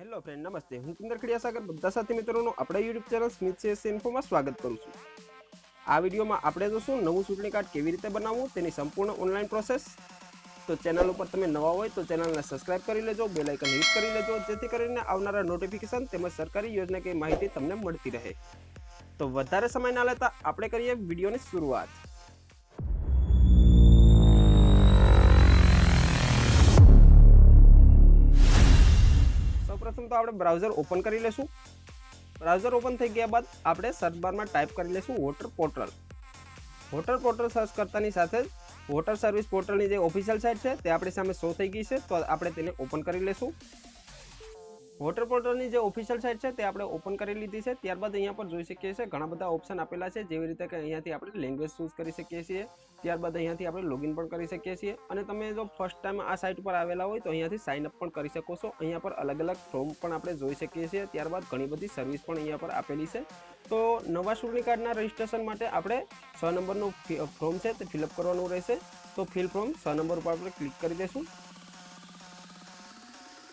Hello friend, નમસ્તે. હું કિંદર ખડિયાસાગર બધા સાથી મિત્રોનું આપણા યુટ્યુબ ચેનલ સ્મિથ CS ઇન્ફોમાં સ્વાગત કરું છું. આ વિડીયોમાં આપણે જોશું નવું ચૂંટણી કાર્ડ કેવી રીતે બનાવવું તેની સંપૂર્ણ ઓનલાઈન પ્રોસેસ. તો ચેનલ ઉપર તમે નવા હોય તો ચેનલને સબસ્ક્રાઇબ કરી લેજો, બેલ આઇકન હિટ કરી લેજો, જેથી કરીને આવનારા નોટિફિકેશન તેમજ સરકારી યોજનાકીય માહિતી તમને મળતી રહે. તો વધારે સમય ના લેતા આપણે કરીએ વિડીયોની શરૂઆત. સૌપ્રથમ તો આપણે બ્રાઉઝર ઓપન કરી લેશું. બ્રાઉઝર ઓપન થઈ ગયા બાદ આપણે સર્ચ બારમાં ટાઈપ કરી લેશું voter portal. Voter portal search કરતાની સાથે જ વોટર સર્વિસ પોર્ટલની જે ઓફિશિયલ સાઇટ છે તે આપણી સામે શો થઈ ગઈ છે, તો આપણે તેને ઓપન કરી લેશું. વોટર પોર્ટલની જે ઓફિશિયલ સાઇટ છે તે આપણે ઓપન કરી લીધી છે. ત્યારબાદ અહીંયા પર જોઈ શકીએ છીએ ઘણા બધા ઓપ્શન આપેલા છે, જેવી રીતે કે અહીંયાથી આપણે લેંગ્વેજ ચૂઝ કરી શકીએ છીએ. ત્યારબાદ અહીંયાથી આપણે લોગિન પણ કરી શકીએ છીએ, અને તમે જો ફર્સ્ટ ટાઈમ આ સાઇટ પર આવેલા હોય તો અહીંયાથી સાઇન અપ પણ કરી શકો છો. અહીંયા પર અલગ અલગ ફોર્મ પણ આપણે જોઈ શકીએ છીએ. ત્યારબાદ ઘણી બધી સર્વિસ પણ અહીંયા પર આપેલી છે. તો નવા ચૂંટણી કાર્ડના રજિસ્ટ્રેશન માટે આપણે 6 નંબરનું ફોર્મ છે તે ફિલઅપ કરવાનું રહેશે. તો ફિલ ફોર્મ 6 નંબર ઉપર આપણે ક્લિક કરી દઈશું.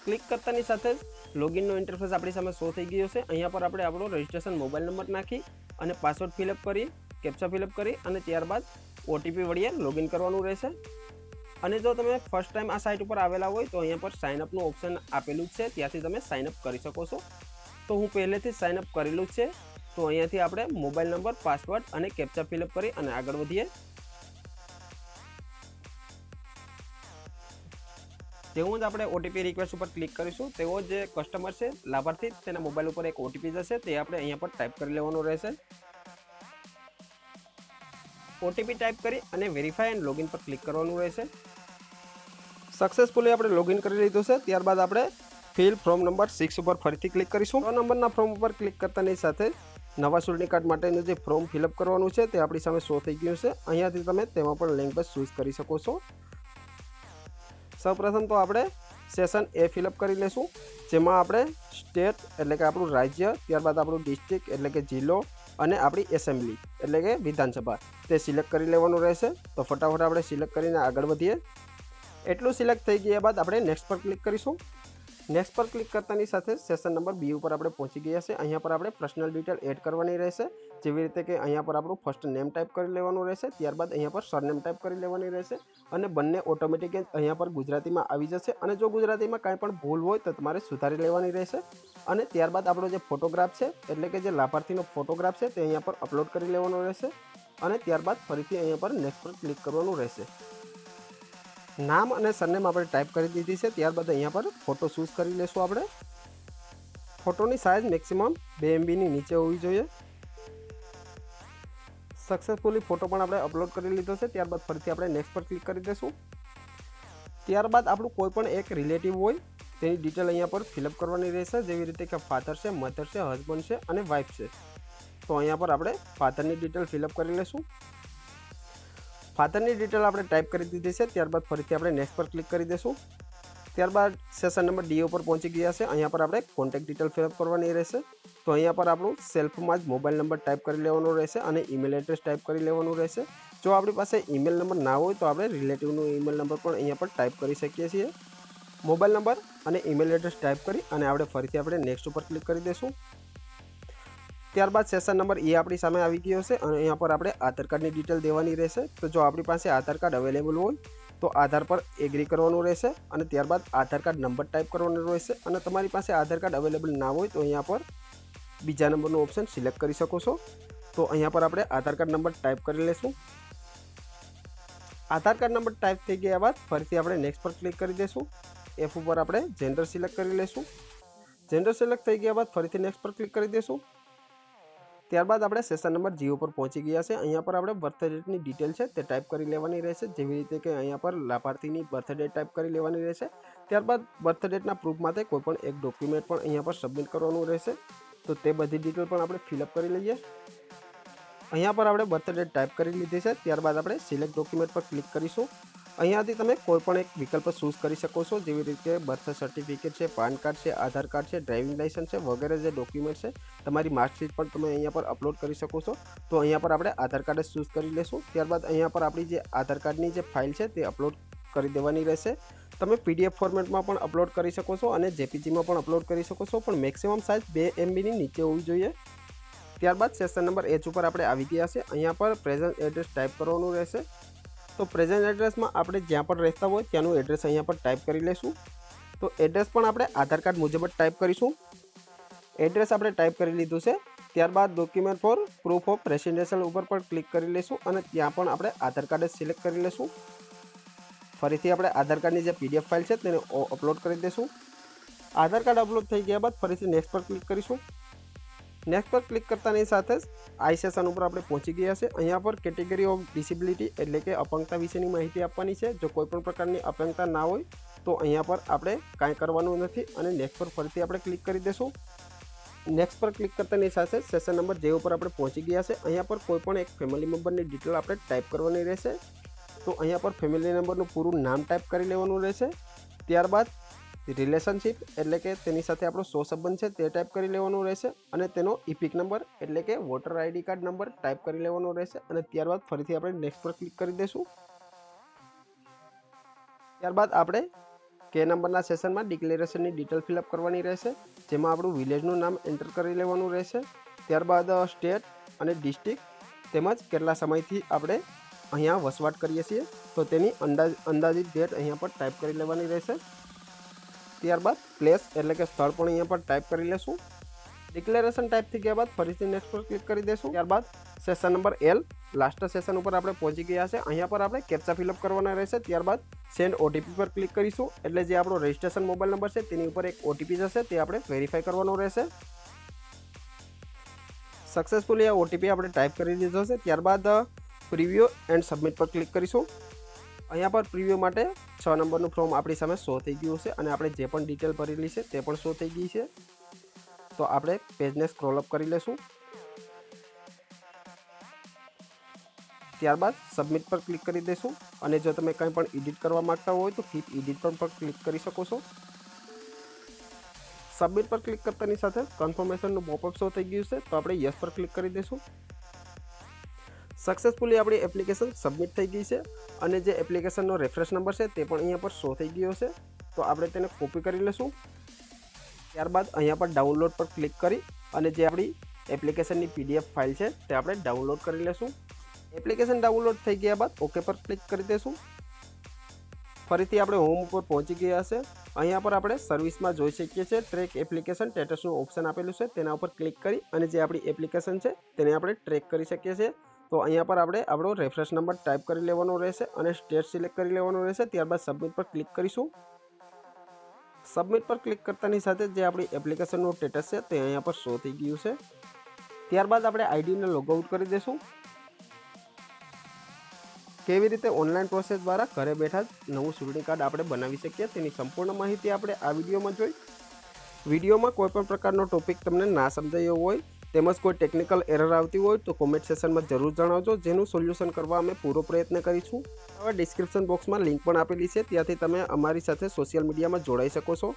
ક્લિક કરતાની સાથે જ લોગિનનો ઇન્ટરફેસ આપણી સામે શો થઈ ગયો છે. અહીંયા પર આપણે આપણો રજિસ્ટ્રેશન મોબાઈલ નંબર નાખી અને પાસવર્ડ ફિલઅપ કરી, કેપ્ચા ફિલઅપ કરી અને ત્યારબાદ OTP વડે લોગિન કરવાનું રહેશે. અને જો તમે ફર્સ્ટ ટાઈમ આ સાઇટ ઉપર આવેલા હોય તો અહીંયા પર સાઇન અપનું ઓપ્શન આપેલું જ છે, ત્યાંથી તમે સાઇન અપ કરી શકો છો. તો હું પહેલેથી જ સાઇન અપ કરેલું જ છે, તો અહીંયાથી આપણે મોબાઈલ નંબર, પાસવર્ડ અને કેપ્ચા ફિલઅપ કરી અને આગળ વધીએ. તેવું જ આપણે OTP રિક્વેસ્ટ ઉપર ક્લિક કરીશું. તેવો જે કસ્ટમર છે, લાભાર્થી, તેના મોબાઈલ ઉપર એક OTP જશે, તે આપણે અહીંયા પર ટાઈપ કરી લેવાનું રહેશે. OTP ટાઈપ કરી અને વેરીફાઈ એન્ડ લોગિન પર ક્લિક કરવાનું રહેશે. સક્સેસફુલી આપણે લોગિન કરી લીધું છે. ત્યારબાદ આપણે ફિલ ફોર્મ નંબર 6 ઉપર ફરીથી ક્લિક કરીશું. 6 નંબરના ફોર્મ ઉપર ક્લિક કરતાની સાથે નવા ચૂંટણી કાર્ડ માટેનું જે ફોર્મ ફિલઅપ કરવાનું છે તે આપણી સામે શો થઈ ગયું છે. અહીંયાથી તમે તેમાં પણ લેંગ્વેજ ચૂઝ કરી શકો છો. સૌપ્રથમ તો આપણે સેશન A ફિલઅપ કરી લેશું, જેમાં આપણે સ્ટેટ એટલે કે આપણું રાજ્ય, ત્યારબાદ આપણું ડિસ્ટ્રિક્ટ એટલે કે જિલ્લો અને આપણી એસેમ્બલી એટલે કે વિધાનસભા તે સિલેક્ટ કરી લેવાનું રહેશે. તો ફટાફટ આપણે સિલેક્ટ કરીને આગળ વધીએ. એટલું સિલેક્ટ થઈ ગયા બાદ આપણે નેક્સ્ટ પર ક્લિક કરીશું. નેક્સ્ટ પર ક્લિક કરતાની સાથે સેશન નંબર B ઉપર આપણે પહોંચી ગયા છે. અહીંયા પર આપણે પર્સનલ ડિટેલ એડ કરવાની રહેશે, જેવી રીતે કે અહીંયા પર આપણું ફર્સ્ટ નેમ ટાઈપ કરી લેવાનું રહેશે, ત્યારબાદ અહીંયા પર સરનેમ ટાઈપ કરી લેવાની રહેશે, અને બંને ઓટોમેટિક અહીંયા પર ગુજરાતીમાં આવી જશે. અને જો ગુજરાતીમાં કાંઈ પણ ભૂલ હોય તો તમારે સુધારી લેવાની રહેશે. અને ત્યારબાદ આપણો જે ફોટોગ્રાફ છે એટલે કે જે લાભાર્થીનો ફોટોગ્રાફ છે તે અહીંયા પર અપલોડ કરી લેવાનો રહેશે. અને ત્યારબાદ ફરીથી અહીંયા પર નેક્સ્ટ પર ક્લિક કરવાનું રહેશે. નામ અને સરનેમ આપણે ટાઈપ કરી દીધી છે. ત્યારબાદ અહીંયા પર ફોટો ચૂઝ કરી લેશું. આપણે ફોટોની સાઇઝ મેક્સિમમ 2 MBની નીચે હોવી જોઈએ. સક્સેસફુલી ફોટો પણ આપણે અપલોડ કરી લીધો છે. ત્યારબાદ ફરીથી આપણે નેક્સ્ટ પર ક્લિક કરી દઈશું. ત્યારબાદ આપણું કોઈ પણ એક રિલેટિવ હોય તેની ડિટેલ અહીંયા પર ફિલઅપ કરવાની રહેશે, જેવી રીતે કે ફાધર છે, મધર છે, હસબન્ડ છે અને વાઇફ છે. તો અહીંયા પર આપણે ફાધરની ડિટેલ ફિલઅપ કરી લઈશું. ફાધરની ડિટેલ આપણે ટાઈપ કરી દીધી છે. ત્યારબાદ ફરીથી આપણે નેક્સ્ટ પર ક્લિક કરી દઈશું. ત્યારબાદ સેશન નંબર D ઉપર પહોંચી ગયા છે. અહીંયા પર આપણે કોન્ટેક્ટ ડિટેલ ફિલઅપ કરવાની રહેશે. તો અહીંયા પર આપણું સેલ્ફમાં જ મોબાઈલ નંબર ટાઈપ કરી લેવાનો રહેશે અને ઈમેલ એડ્રેસ ટાઈપ કરી લેવાનું રહેશે. જો આપણી પાસે ઈમેલ નંબર ના હોય તો આપણે રિલેટિવનું ઈમેલ નંબર પણ અહીંયા પર ટાઈપ કરી શકીએ છીએ. મોબાઈલ નંબર અને ઈમેલ એડ્રેસ ટાઈપ કરી અને ફરીથી આપણે નેક્સ્ટ ઉપર ક્લિક કરી દઈશું. ત્યારબાદ સેશન નંબર E આપણી સામે આવી ગયો છે અને અહીંયા પર આપણે આધાર કાર્ડની ડિટેલ દેવાની રહેશે. તો જો આપણી પાસે આધાર કાર્ડ અવેલેબલ હોય તો આધાર પર એગ્રી કરવાનું રહેશે, અને ત્યારબાદ આધાર કાર્ડ નંબર ટાઈપ કરવાનો રહેશે. અને તમારી પાસે આધાર કાર્ડ અવેલેબલ ના હોય તો અહીંયા પર બીજા નંબરનો ઓપ્શન સિલેક્ટ કરી શકો છો. તો અહીંયા પર આપણે આધાર કાર્ડ નંબર ટાઈપ કરી લઈશું. આધાર કાર્ડ નંબર ટાઈપ થઈ ગયા બાદ ફરીથી આપણે નેક્સ્ટ પર ક્લિક કરી દઈશું. F ઉપર આપણે જેન્ડર સિલેક્ટ કરી લઈશું. જેન્ડર સિલેક્ટ થઈ ગયા બાદ ફરીથી નેક્સ્ટ પર ક્લિક કરી દઈશું. ત્યારબાદ આપણે સેશન નંબર G ઉપર પહોંચી ગયા છે. અહીંયા પર આપણે બર્થ ડેટની ડિટેલ છે તે ટાઈપ કરી લેવાની રહેશે, જેવી રીતે કે અહીંયા પર લાભાર્થીની બર્થ ડેટ ટાઈપ કરી લેવાની રહેશે. ત્યારબાદ બર્થ ડેટના પ્રૂફ માટે કોઈ પણ એક ડોક્યુમેન્ટ પણ અહીંયા પર સબમિટ કરવાનું રહેશે. તો તે બધી ડિટેલ પણ આપણે ફિલઅપ કરી લઈએ. અહીંયા પર આપણે બર્થ ડેટ ટાઈપ કરી લીધી છે. ત્યારબાદ આપણે સિલેક્ટ ડોક્યુમેન્ટ પર ક્લિક કરીશું. અહીંયાથી તમે કોઈ પણ એક વિકલ્પ ચૂઝ કરી શકો છો, જેવી રીતે બર્થ સર્ટિફિકેટ છે, પાન કાર્ડ છે, આધાર કાર્ડ છે, ડ્રાઇવિંગ લાઇસન્સ છે વગેરે જે ડોક્યુમેન્ટ છે. તમારી માર્કશીટ પણ તમે અહીંયા પર અપલોડ કરી શકો છો. તો અહીંયા પર આપણે આધાર કાર્ડ જ ચૂઝ કરી લેશું. ત્યારબાદ અહીંયા પર આપણી જે આધાર કાર્ડની જે ફાઇલ છે તે અપલોડ કરી દેવાની રહેશે. તમે પીડીએફ ફોર્મેટમાં પણ અપલોડ કરી શકો છો અને જેપીજીમાં પણ અપલોડ કરી શકો છો, પણ મેક્સિમમ સાઇઝ 2 MBની નીચે હોવી જોઈએ। ત્યારબાદ સેશન નંબર H ઉપર આપણે આવી ગયા છે। અહીંયા પર પ્રેઝન્ટ એડ્રેસ ટાઈપ કરવાનું રહેશે। તો પ્રેઝન્ટ એડ્રેસમાં આપણે જ્યાં પણ રહેતા હોય ત્યાંનું એડ્રેસ અહીંયા પર ટાઈપ કરી લઈશું। તો એડ્રેસ પણ આપણે આધાર કાર્ડ મુજબ જ ટાઈપ કરીશું। એડ્રેસ આપણે ટાઈપ કરી લીધું છે। ત્યારબાદ document for proof of residential ઉપર પણ ક્લિક કરી લઈશું અને ત્યાં પણ આપણે આધાર કાર્ડ જ સિલેક્ટ કરી લઈશું। ફરીથી આપણે આધાર કાર્ડની જે PDF ફાઇલ છે તેને અપલોડ કરી દઈશું। આધાર કાર્ડ અપલોડ થઈ ગયા બાદ ફરીથી નેક્સ્ટ પર ક્લિક કરીશું। નેક્સ્ટ પર ક્લિક કરતાની સાથે જ આઈ સેશન ઉપર આપણે પહોંચી ગયા છે। અહીંયા પર કેટેગરી ઓફ ડિસેબિલિટી એટલે કે અપંગતા વિશેની માહિતી આપવાની છે। જો કોઈ પણ પ્રકારની અપંગતા ના હોય તો અહીંયા પર આપણે કાંઈ કરવાનું નથી અને નેક્સ્ટ પર ફરીથી આપણે ક્લિક કરી દઈશું। નેક્સ્ટ પર ક્લિક કરતાની સાથે સેશન નંબર જે ઉપર આપણે પહોંચી ગયા છે। અહીંયા પર કોઈ પણ એક ફેમિલી મેમ્બરની ડિટેલ આપણે ટાઈપ કરવાની રહેશે। તો અહીંયા પર ફેમિલી મેમ્બરનું પૂરું નામ ટાઈપ કરી લેવાનું રહેશે। ત્યારબાદ રિલેશનશિપ એટલે કે તેની સાથે આપણો સો સંબંધ છે તે ટાઈપ કરી લેવાનું રહેશે અને તેનો ઇપિક નંબર એટલે કે voter ID card number type કરી લેવાનો રહેશે અને ત્યારબાદ ફરીથી આપણે નેક્સ્ટ પર ક્લિક કરી દઈશું। ત્યારબાદ આપણે કે નંબરના સેશનમાં ડિક્લેરેશનની ડિટેલ ફિલઅપ કરવાની રહેશે, જેમાં આપણું વિલેજનું નામ એન્ટર કરી લેવાનું રહેશે। ત્યારબાદ સ્ટેટ અને ડિસ્ટ્રિક્ટ તેમજ કેટલા સમયથી આપણે અહીંયા વસવાટ કરીએ છીએ તો તેની અંદાજિત ડેટ અહીંયા પર ટાઈપ કરી લેવાની રહેશે। ત્યારબાદ પ્લેસ એટલે કે સ્થળ પણ અહીંયા પર ટાઈપ કરી લેશું। ડિક્લેરેશન ટાઈપ થઈ ગયા બાદ ફરીથી નેક્સ્ટ પર ક્લિક કરી દઈશું। ત્યારબાદ session number L last session ઉપર આપણે પહોંચી ગયા છે। અહીંયા પર આપણે કેપ્ચા ફિલઅપ કરવાના રહેશે। ત્યારબાદ સેન્ડ OTP પર ક્લિક કરીશું એટલે જે આપણો રજિસ્ટ્રેશન મોબાઈલ નંબર છે તેની ઉપર એક OTP જશે, તે આપણે વેરીફાઈ કરવાનો રહેશે। સક્સેસફુલી આ OTP આપણે ટાઈપ કરી દીધો છે। ત્યારબાદ પ્રિવ્યુ એન્ડ સબમિટ પર ક્લિક કરીશું। અહીંયા પર પ્રિવ્યુ માટે 6 નંબરનું ફોર્મ આપણી સામે શો થઈ ગયું છે અને આપણે જે પણ ડિટેલ ભરેલી છે તે પણ શો થઈ ગઈ છે। તો આપણે પેજને સ્ક્રોલ અપ કરી લેશું। ત્યારબાદ સબમિટ પર ક્લિક કરી દઈશું અને જો તમે કંઈ પણ એડિટ કરવા માંગતા હોય તો કીપ એડિટ પર ક્લિક કરી શકો છો। સબમિટ પર ક્લિક કરતાની સાથે કન્ફર્મેશનનું પોપઅપ શો થઈ ગયું છે, તો આપણે યસ પર ક્લિક કરી દઈશું। સક્સેસફુલી આપણી એપ્લિકેશન સબમિટ થઈ ગઈ છે અને જે એપ્લિકેશનનો રેફરન્સ નંબર છે તે પણ અહીંયા પર શો થઈ ગયો છે, તો આપણે તેને કોપી કરી લઈશું। ત્યારબાદ અહીંયા પર ડાઉનલોડ પર ક્લિક કરી અને જે આપણી એપ્લિકેશનની PDF ફાઇલ છે તે આપણે ડાઉનલોડ કરી લઈશું। એપ્લિકેશન ડાઉનલોડ થઈ ગયા બાદ ઓકે પર ક્લિક કરી દઈશું। ફરીથી આપણે હોમ ઉપર પહોંચી ગયા છે। અહીંયા પર આપણે સર્વિસમાં જોઈ શકીએ છીએ ટ્રેક એપ્લિકેશન સ્ટેટસનું ઓપ્શન આપેલું છે, તેના ઉપર ક્લિક કરી અને જે આપણી એપ્લિકેશન છે તેને આપણે ટ્રેક કરી શકીએ છીએ। તો અહીંયા પર આપણે આપણો રેફરન્સ નંબર ટાઈપ કરી લેવાનો રહેશે અને સ્ટેટ સિલેક્ટ કરી લેવાનું રહેશે। ત્યારબાદ સબમિટ પર ક્લિક કરીશું। સબમિટ પર ક્લિક કરતાની સાથે જે આપણી એપ્લિકેશનનું સ્ટેટસ છે તે અહીંયા પર શો થઈ ગયું છે। ત્યારબાદ આપણે આઈડીને લોગઆઉટ કરી દઈશું। કેવી રીતે ઓનલાઈન પ્રોસેસ દ્વારા ઘરે બેઠા જ નવું ચૂંટણી કાર્ડ આપણે બનાવી શકીએ તેની સંપૂર્ણ માહિતી આપણે આ વિડીયોમાં જોઈ। વિડીયોમાં કોઈપણ પ્રકારનો ટોપિક તમને ના સમજાયો હોય તેમજ કોઈ ટેકનિકલ એરર આવતી હોય તો કોમેન્ટ સેશનમાં જરૂર જણાવજો, જેનું સોલ્યુશન કરવા અમે પૂરો પ્રયત્ન કરીશું। હવે ડિસ્ક્રિપ્શન બોક્સમાં લિંક પણ આપેલી છે, ત્યાંથી તમે અમારી સાથે સોશિયલ મીડિયામાં જોડાઈ શકો છો।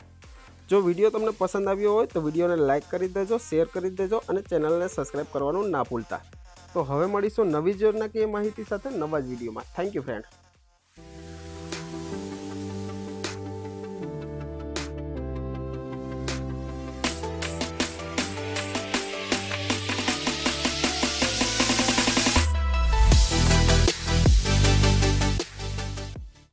જો વિડીયો તમને પસંદ આવ્યો હોય તો વિડીયોને લાઇક કરી દેજો, શેર કરી દેજો અને ચેનલને સબસ્ક્રાઈબ કરવાનું ના ભૂલતા। તો હવે મળીશું નવી જ યોજનાકીય માહિતી સાથે નવા જ વિડીયોમાં। Thank you friend.